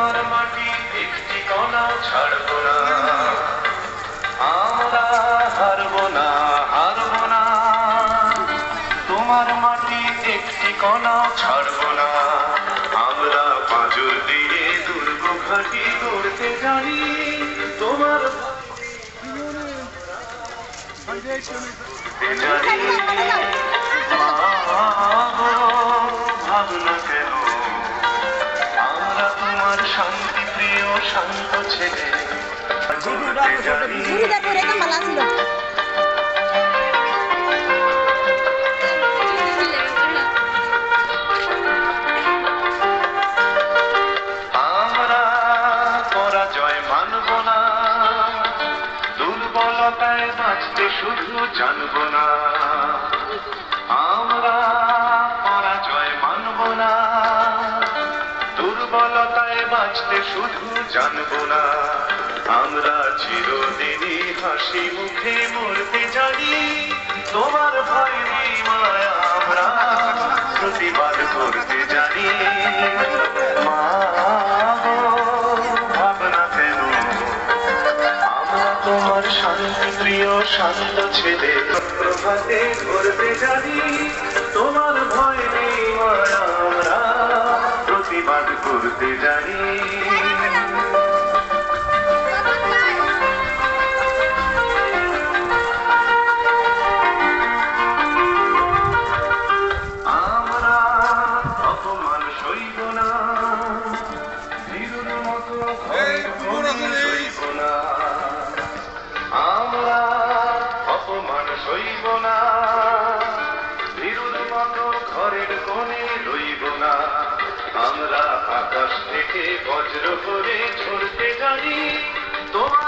তোমার মাটি একটি কণাও ছাড়বো না, আমরা হারবো না, হারবো না। তোমার মাটি একটি কণাও ছাড়বো না, আমরা পাঁজর দিয়ে দুর্গ ঘাঁটি গড়তে জানি। তোমার জানি ভাবনা কেন, আমরা তোমার শান্তি প্রিয় শান্ত ছেলে জানি। আমরা পরাজয় মানব না, দুর্বলতায় বাঁচতে শুধু জানবো না। আমরা পরাজয় মানব না, দুর্বলতায় বাঁচতে শুধু জানবো না। আমরা চিরদিনই হাসি মুখে মরতে জানি। তোমার ভয় নেই মায়া, আমরা প্রতিবাদ করতে জানি। মা গো, ভাবনা কেন, আমরা তোমার শান্তি প্রিয় শান্ত ছেলে প্রভাতে ধরতে জানি। তোমার ভয় নেই মায়া, আমরা প্রতিবাদ করতে জানি। আমরা অপমান সইব না, ভীরুর মতো ঘরের কোণে সইব না। আমরা অপমান সইব না, ভীরুর মতো ঘরের কোণে রইব না। আমরা আকাশ থেকে বজ্র করে ঝরতে জানি। তোমার